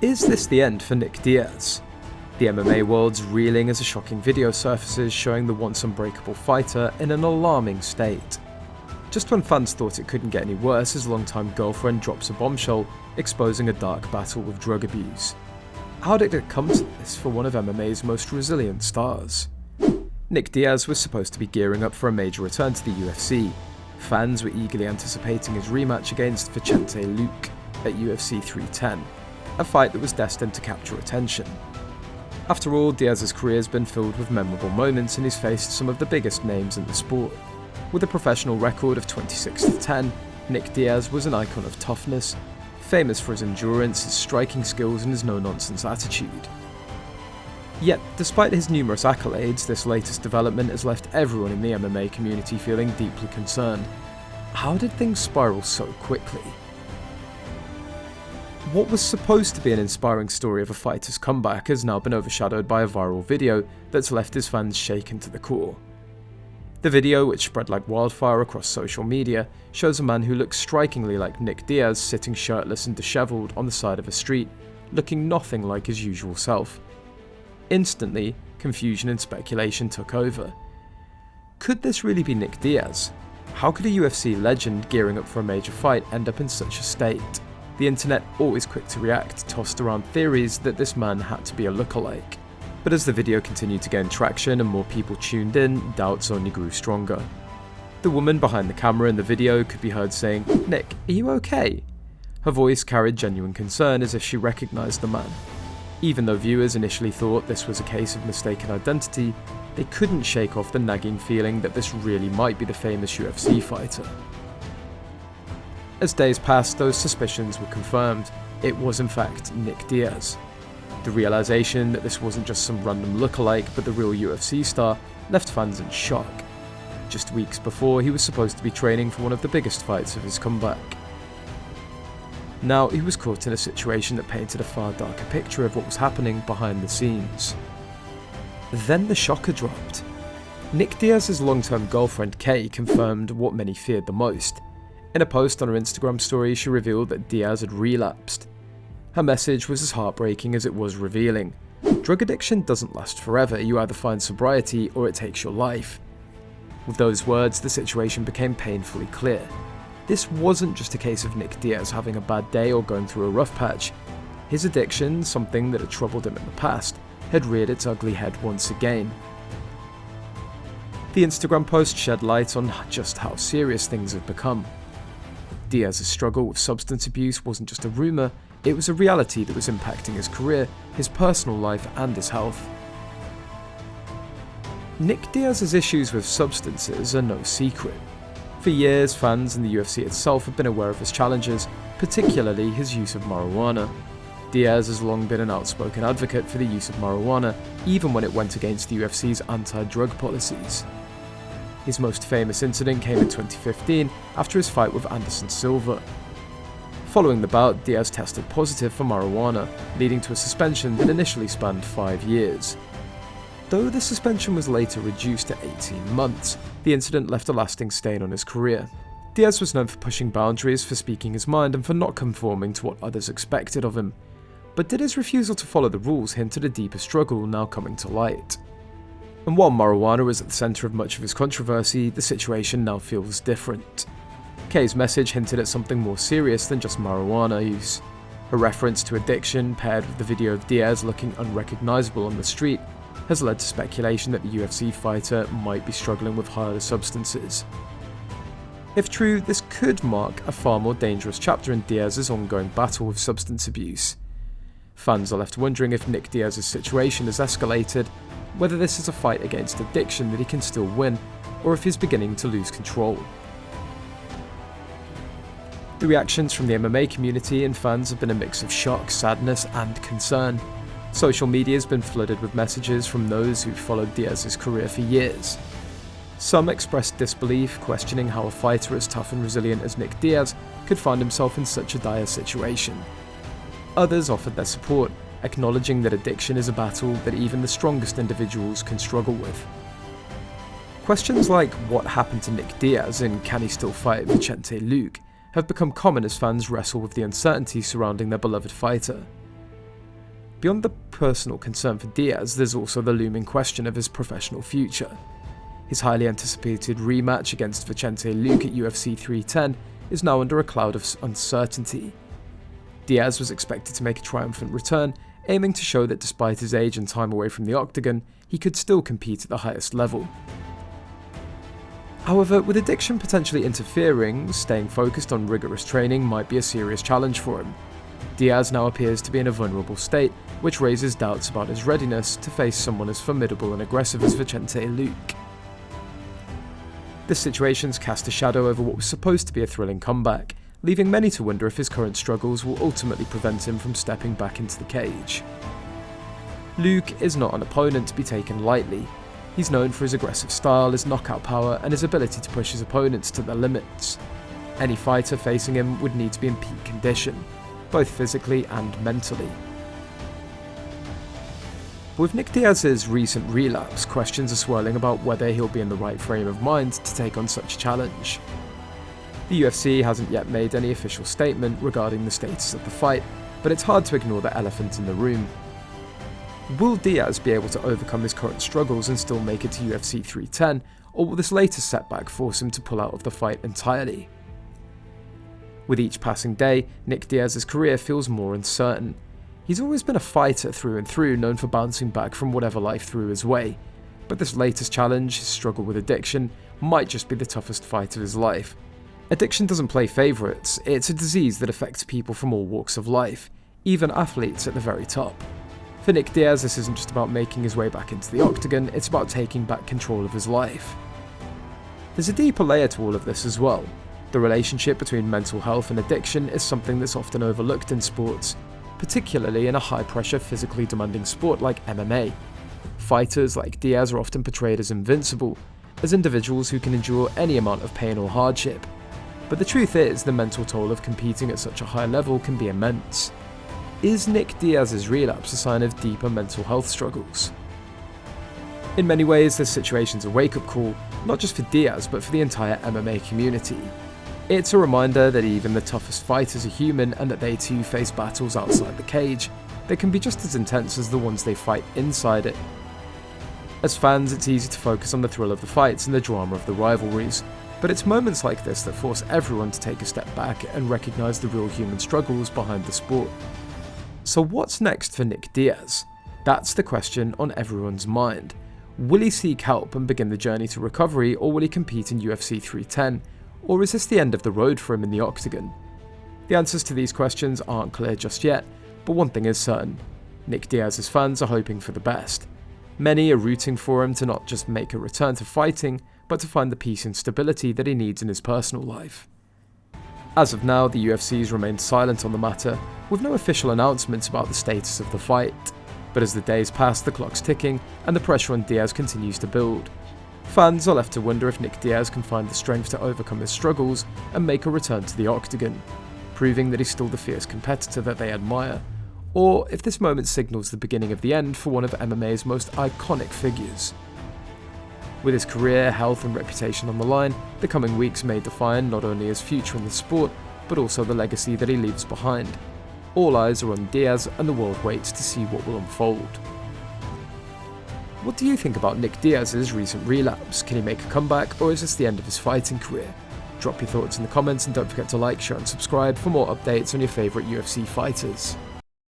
Is this the end for Nick Diaz? The MMA world's reeling as a shocking video surfaces showing the once unbreakable fighter in an alarming state. Just when fans thought it couldn't get any worse, his longtime girlfriend drops a bombshell, exposing a dark battle with drug abuse. How did it come to this for one of MMA's most resilient stars? Nick Diaz was supposed to be gearing up for a major return to the UFC. Fans were eagerly anticipating his rematch against Vicente Luque at UFC 310, a fight that was destined to capture attention. After all, Diaz's career has been filled with memorable moments and he's faced some of the biggest names in the sport. With a professional record of 26-10, Nick Diaz was an icon of toughness, famous for his endurance, his striking skills and his no-nonsense attitude. Yet, despite his numerous accolades, this latest development has left everyone in the MMA community feeling deeply concerned. How did things spiral so quickly? What was supposed to be an inspiring story of a fighter's comeback has now been overshadowed by a viral video that's left his fans shaken to the core. The video, which spread like wildfire across social media, shows a man who looks strikingly like Nick Diaz sitting shirtless and dishevelled on the side of a street, looking nothing like his usual self. Instantly, confusion and speculation took over. Could this really be Nick Diaz? How could a UFC legend gearing up for a major fight end up in such a state? The internet, always quick to react, tossed around theories that this man had to be a lookalike. But as the video continued to gain traction and more people tuned in, doubts only grew stronger. The woman behind the camera in the video could be heard saying, "Nick, are you okay?" Her voice carried genuine concern as if she recognised the man. Even though viewers initially thought this was a case of mistaken identity, they couldn't shake off the nagging feeling that this really might be the famous UFC fighter. As days passed, those suspicions were confirmed. It was in fact Nick Diaz. The realisation that this wasn't just some random lookalike but the real UFC star left fans in shock. Just weeks before, he was supposed to be training for one of the biggest fights of his comeback. Now, he was caught in a situation that painted a far darker picture of what was happening behind the scenes. Then the shocker dropped. Nick Diaz's long-term girlfriend Kay confirmed what many feared the most. In a post on her Instagram story, she revealed that Diaz had relapsed. Her message was as heartbreaking as it was revealing. Drug addiction doesn't last forever, you either find sobriety or it takes your life. With those words, the situation became painfully clear. This wasn't just a case of Nick Diaz having a bad day or going through a rough patch. His addiction, something that had troubled him in the past, had reared its ugly head once again. The Instagram post shed light on just how serious things have become. Diaz's struggle with substance abuse wasn't just a rumour, it was a reality that was impacting his career, his personal life and his health. Nick Diaz's issues with substances are no secret. For years, fans and the UFC itself have been aware of his challenges, particularly his use of marijuana. Diaz has long been an outspoken advocate for the use of marijuana, even when it went against the UFC's anti-drug policies. His most famous incident came in 2015 after his fight with Anderson Silva. Following the bout, Diaz tested positive for marijuana, leading to a suspension that initially spanned 5 years. Though the suspension was later reduced to 18 months, the incident left a lasting stain on his career. Diaz was known for pushing boundaries, for speaking his mind, and for not conforming to what others expected of him. But did his refusal to follow the rules hint at a deeper struggle now coming to light? And while marijuana was at the centre of much of his controversy, the situation now feels different. Kay's message hinted at something more serious than just marijuana use. A reference to addiction, paired with the video of Diaz looking unrecognisable on the street, has led to speculation that the UFC fighter might be struggling with harder substances. If true, this could mark a far more dangerous chapter in Diaz's ongoing battle with substance abuse. Fans are left wondering if Nick Diaz's situation has escalated, whether this is a fight against addiction that he can still win, or if he's beginning to lose control. The reactions from the MMA community and fans have been a mix of shock, sadness, and concern. Social media has been flooded with messages from those who've followed Diaz's career for years. Some expressed disbelief, questioning how a fighter as tough and resilient as Nick Diaz could find himself in such a dire situation. Others offered their support, acknowledging that addiction is a battle that even the strongest individuals can struggle with. Questions like what happened to Nick Diaz and can he still fight Vicente Luque have become common as fans wrestle with the uncertainty surrounding their beloved fighter. Beyond the personal concern for Diaz, there's also the looming question of his professional future. His highly anticipated rematch against Vicente Luque at UFC 310 is now under a cloud of uncertainty. Diaz was expected to make a triumphant return, aiming to show that despite his age and time away from the octagon, he could still compete at the highest level. However, with addiction potentially interfering, staying focused on rigorous training might be a serious challenge for him. Diaz now appears to be in a vulnerable state, which raises doubts about his readiness to face someone as formidable and aggressive as Vicente Luque. This situation's cast a shadow over what was supposed to be a thrilling comeback, leaving many to wonder if his current struggles will ultimately prevent him from stepping back into the cage. Luque is not an opponent to be taken lightly. He's known for his aggressive style, his knockout power, and his ability to push his opponents to their limits. Any fighter facing him would need to be in peak condition, both physically and mentally. With Nick Diaz's recent relapse, questions are swirling about whether he'll be in the right frame of mind to take on such a challenge. The UFC hasn't yet made any official statement regarding the status of the fight, but it's hard to ignore the elephant in the room. Will Diaz be able to overcome his current struggles and still make it to UFC 310, or will this latest setback force him to pull out of the fight entirely? With each passing day, Nick Diaz's career feels more uncertain. He's always been a fighter through and through, known for bouncing back from whatever life threw his way. But this latest challenge, his struggle with addiction, might just be the toughest fight of his life. Addiction doesn't play favourites, it's a disease that affects people from all walks of life, even athletes at the very top. For Nick Diaz, this isn't just about making his way back into the octagon, it's about taking back control of his life. There's a deeper layer to all of this as well. The relationship between mental health and addiction is something that's often overlooked in sports, particularly in a high-pressure, physically demanding sport like MMA. Fighters like Diaz are often portrayed as invincible, as individuals who can endure any amount of pain or hardship. But the truth is, the mental toll of competing at such a high level can be immense. Is Nick Diaz's relapse a sign of deeper mental health struggles? In many ways, this situation's a wake-up call, not just for Diaz, but for the entire MMA community. It's a reminder that even the toughest fighters are human and that they too face battles outside the cage that can be just as intense as the ones they fight inside it. As fans, it's easy to focus on the thrill of the fights and the drama of the rivalries, but it's moments like this that force everyone to take a step back and recognise the real human struggles behind the sport. So what's next for Nick Diaz? That's the question on everyone's mind. Will he seek help and begin the journey to recovery, or will he compete in UFC 310? Or is this the end of the road for him in the octagon? The answers to these questions aren't clear just yet, but one thing is certain. Nick Diaz's fans are hoping for the best. Many are rooting for him to not just make a return to fighting, but to find the peace and stability that he needs in his personal life. As of now, the UFC's remained silent on the matter, with no official announcements about the status of the fight. But as the days pass, the clock's ticking, and the pressure on Diaz continues to build. Fans are left to wonder if Nick Diaz can find the strength to overcome his struggles and make a return to the octagon, proving that he's still the fierce competitor that they admire, or if this moment signals the beginning of the end for one of MMA's most iconic figures. With his career, health and reputation on the line, the coming weeks may define not only his future in the sport, but also the legacy that he leaves behind. All eyes are on Diaz, and the world waits to see what will unfold. What do you think about Nick Diaz's recent relapse? Can he make a comeback, or is this the end of his fighting career? Drop your thoughts in the comments, and don't forget to like, share and subscribe for more updates on your favourite UFC fighters.